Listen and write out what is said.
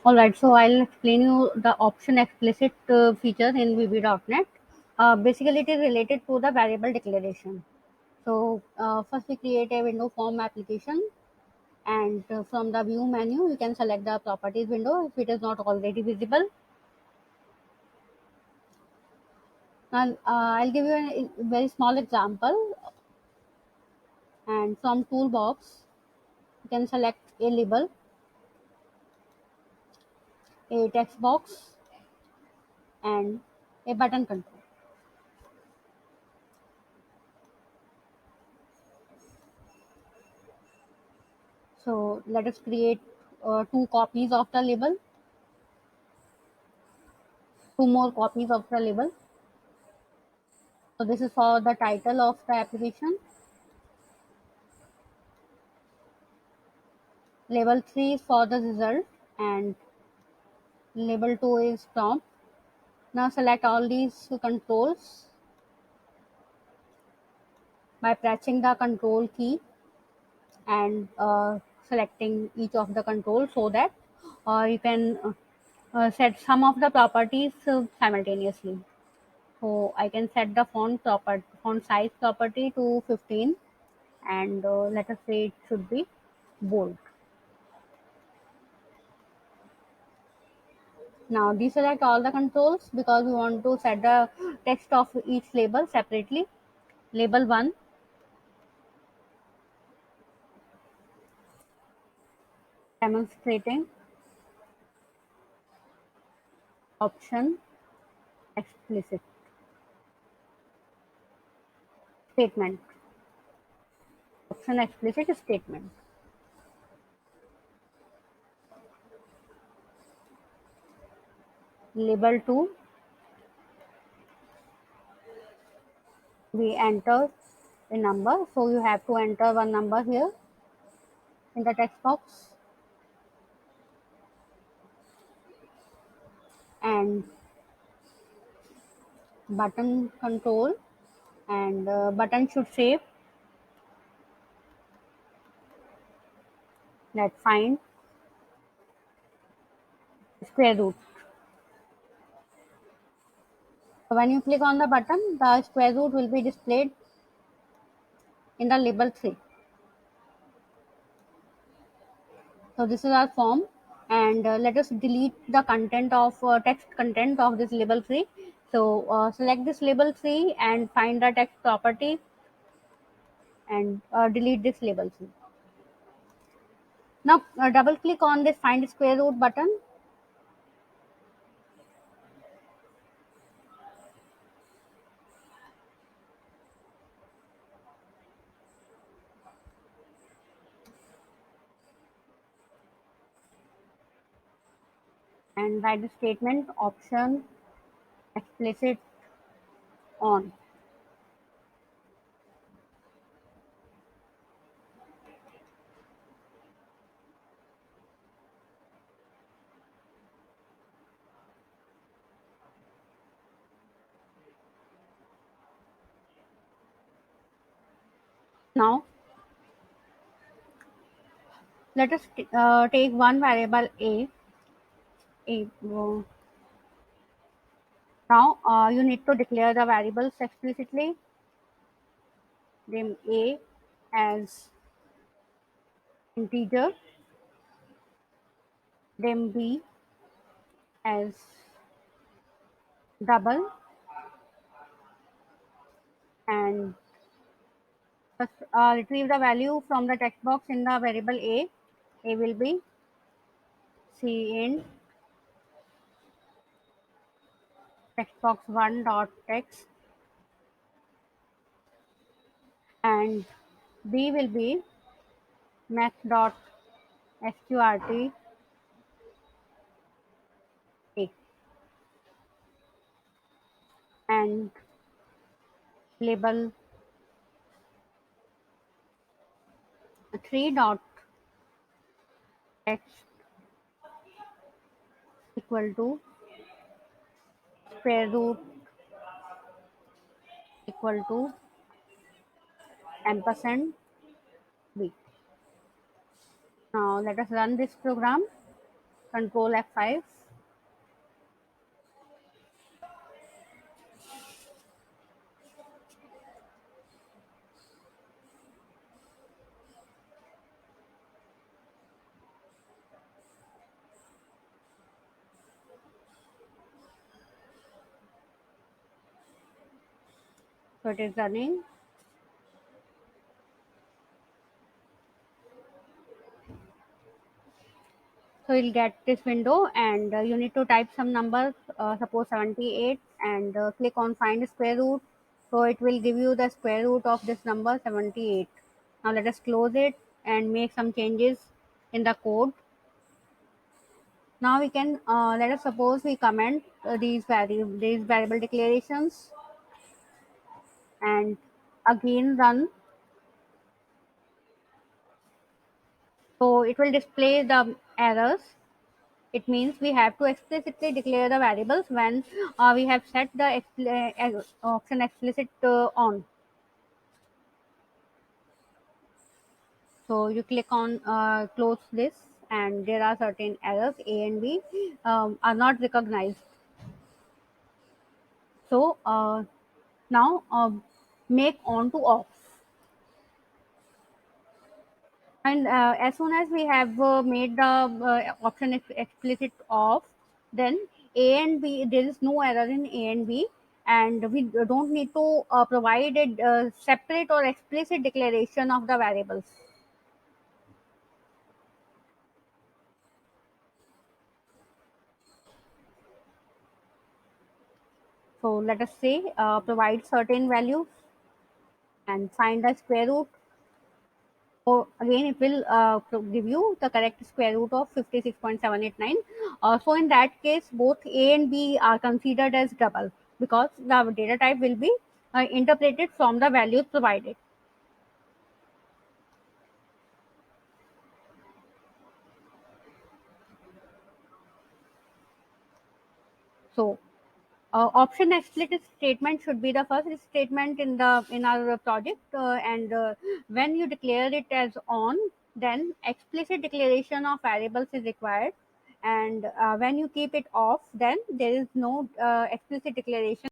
Alright, so I'll explain you the option explicit feature in VB.NET. Basically, it is related to the variable declaration. So first we create a window form application, and from the view menu you can select the properties window if it is not already visible. Now I'll give you a very small example, and from toolbox you can select a label, a text box, and a button control. So let us create two copies of the label, two more copies of the label. So this is for the title of the application. Label 3 is for the result, and label 2 is prompt. Now select all these controls by pressing the control key and selecting each of the controls, so that you can set some of the properties simultaneously. So I can set the font size property to 15, and let us say it should be bold. Now deselect all the controls because we want to set the text of each label separately. Label 1, demonstrating option explicit statement. Option explicit statement. Label 2, we enter a number. So you have to enter one number here in the text box, and button control, and button should save that find square root. So when you click on the button, the square root will be displayed in the label 3. So this is our form, and let us delete the content of text content of this label 3. So select this label 3 and find the text property, and delete this label 3. Now double click on this find square root button, and write the statement option explicit on. Now let us take one variable a. Now you need to declare the variables explicitly. Name a as integer, then b as double, and just retrieve the value from the text box in the variable a. A will be cin text box 1 dot text, and b will be math dot sqrt a, and label 3 dot text equal to square root equal to ampersand b. Now let us run this program. Control F5. So it is running. So you'll get this window, and you need to type some numbers, suppose 78, and click on find square root. So it will give you the square root of this number 78. Now let us close it and make some changes in the code. Now we can, let us suppose we comment these variable declarations and again run. So it will display the errors. It means we have to explicitly declare the variables when we have set the option explicit on. So you click on close this, and there are certain errors A and B are not recognized. So now make on to off. And as soon as we have made the option explicit off, then A and B, there is no error in A and B, and we don't need to provide a separate or explicit declaration of the variables. So let us say provide certain values and find the square root. So again, it will give you the correct square root of 56.789. So in that case, both A and B are considered as double because the data type will be interpreted from the values provided. So option explicit statement should be the first statement in our project, and when you declare it as on, then explicit declaration of variables is required, and when you keep it off, then there is no explicit declaration.